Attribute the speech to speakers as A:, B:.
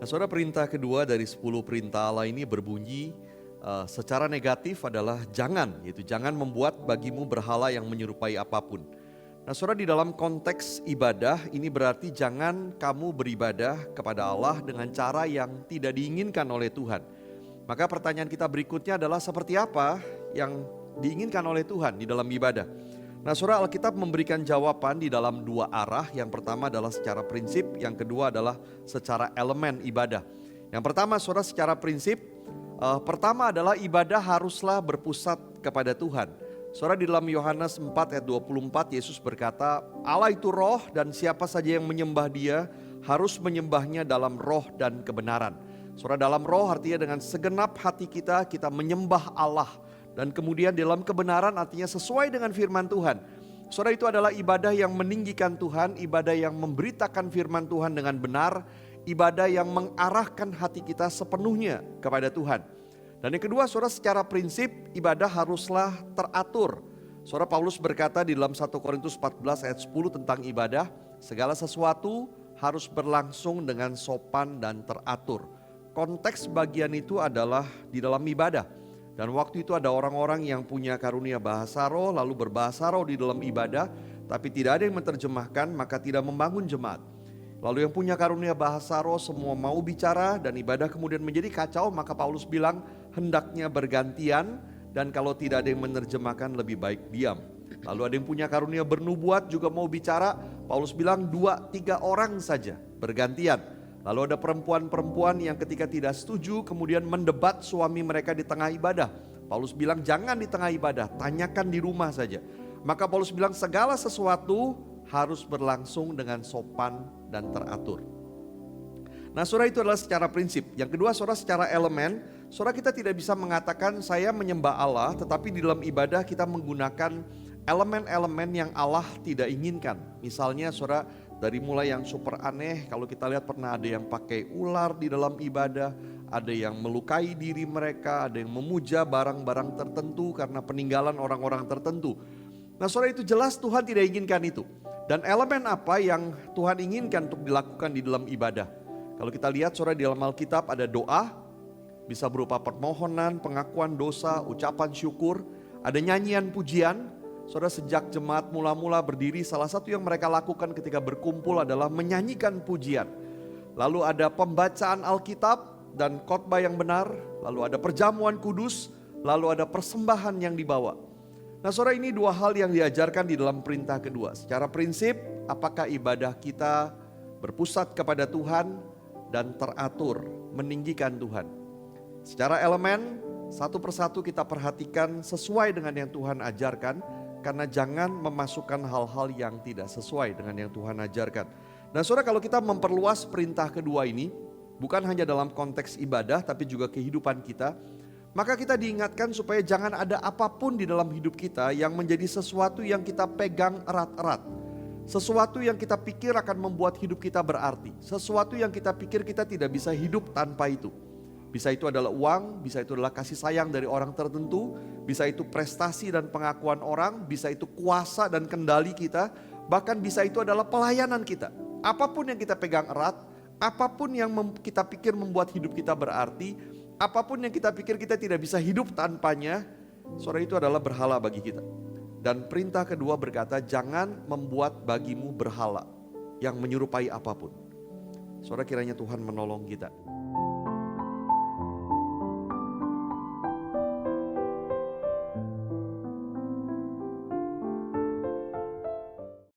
A: Nah, saudara, perintah kedua dari 10 perintah Allah ini berbunyi secara negatif adalah jangan, yaitu jangan membuat bagimu berhala yang menyerupai apapun. Nah, saudara, di dalam konteks ibadah ini berarti jangan kamu beribadah kepada Allah dengan cara yang tidak diinginkan oleh Tuhan. Maka pertanyaan kita berikutnya adalah seperti apa yang diinginkan oleh Tuhan di dalam ibadah. Nah, saudara, Alkitab memberikan jawaban di dalam dua arah. Yang pertama adalah secara prinsip, yang kedua adalah secara elemen ibadah. Yang pertama, saudara, secara prinsip, pertama adalah ibadah haruslah berpusat kepada Tuhan. Saudara, di dalam Yohanes 4 ayat 24 Yesus berkata, Allah itu roh dan siapa saja yang menyembah Dia harus menyembahnya dalam roh dan kebenaran. Saudara, dalam roh artinya dengan segenap hati kita menyembah Allah. Dan kemudian dalam kebenaran artinya sesuai dengan firman Tuhan. Saudara, itu adalah ibadah yang meninggikan Tuhan, ibadah yang memberitakan firman Tuhan dengan benar, ibadah yang mengarahkan hati kita sepenuhnya kepada Tuhan. Dan yang kedua, saudara, secara prinsip ibadah haruslah teratur. Saudara, Paulus berkata di dalam 1 Korintus 14 ayat 10 tentang ibadah, segala sesuatu harus berlangsung dengan sopan dan teratur. Konteks bagian itu adalah di dalam ibadah. Dan waktu itu ada orang-orang yang punya karunia bahasa roh lalu berbahasa roh di dalam ibadah, tapi tidak ada yang menerjemahkan, maka tidak membangun jemaat. Lalu yang punya karunia bahasa roh semua mau bicara dan ibadah kemudian menjadi kacau, maka Paulus bilang hendaknya bergantian dan kalau tidak ada yang menerjemahkan lebih baik diam. Lalu ada yang punya karunia bernubuat juga mau bicara, Paulus bilang 2-3 orang saja bergantian. Lalu ada perempuan-perempuan yang ketika tidak setuju kemudian mendebat suami mereka di tengah ibadah. Paulus bilang jangan di tengah ibadah, tanyakan di rumah saja. Maka Paulus bilang segala sesuatu harus berlangsung dengan sopan dan teratur. Nah, saudara, itu adalah secara prinsip. Yang kedua, saudara, secara elemen, saudara, kita tidak bisa mengatakan saya menyembah Allah, tetapi di dalam ibadah kita menggunakan elemen-elemen yang Allah tidak inginkan. Misalnya, saudara, dari mulai yang super aneh, kalau kita lihat pernah ada yang pakai ular di dalam ibadah, ada yang melukai diri mereka, ada yang memuja barang-barang tertentu karena peninggalan orang-orang tertentu. Nah, saudara, itu jelas Tuhan tidak inginkan itu. Dan elemen apa yang Tuhan inginkan untuk dilakukan di dalam ibadah? Kalau kita lihat, saudara, di dalam Alkitab ada doa, bisa berupa permohonan, pengakuan dosa, ucapan syukur, ada nyanyian pujian. Saudara, sejak jemaat mula-mula berdiri, salah satu yang mereka lakukan ketika berkumpul adalah menyanyikan pujian. Lalu ada pembacaan Alkitab dan khotbah yang benar, lalu ada perjamuan kudus, lalu ada persembahan yang dibawa. Nah, saudara, ini dua hal yang diajarkan di dalam perintah kedua. Secara prinsip, apakah ibadah kita berpusat kepada Tuhan dan teratur, meninggikan Tuhan. Secara elemen, satu persatu kita perhatikan sesuai dengan yang Tuhan ajarkan. Karena jangan memasukkan hal-hal yang tidak sesuai dengan yang Tuhan ajarkan. Nah, saudara, kalau kita memperluas perintah kedua ini, bukan hanya dalam konteks ibadah tapi juga kehidupan kita, maka kita diingatkan supaya jangan ada apapun di dalam hidup kita yang menjadi sesuatu yang kita pegang erat-erat. Sesuatu yang kita pikir akan membuat hidup kita berarti. Sesuatu yang kita pikir kita tidak bisa hidup tanpa itu. Bisa itu adalah uang, bisa itu adalah kasih sayang dari orang tertentu, bisa itu prestasi dan pengakuan orang, bisa itu kuasa dan kendali kita, bahkan bisa itu adalah pelayanan kita. Apapun yang kita pegang erat, apapun yang kita pikir membuat hidup kita berarti, apapun yang kita pikir kita tidak bisa hidup tanpanya, saudara, itu adalah berhala bagi kita. Dan perintah kedua berkata jangan membuat bagimu berhala yang menyerupai apapun. Saudara, kiranya Tuhan menolong kita.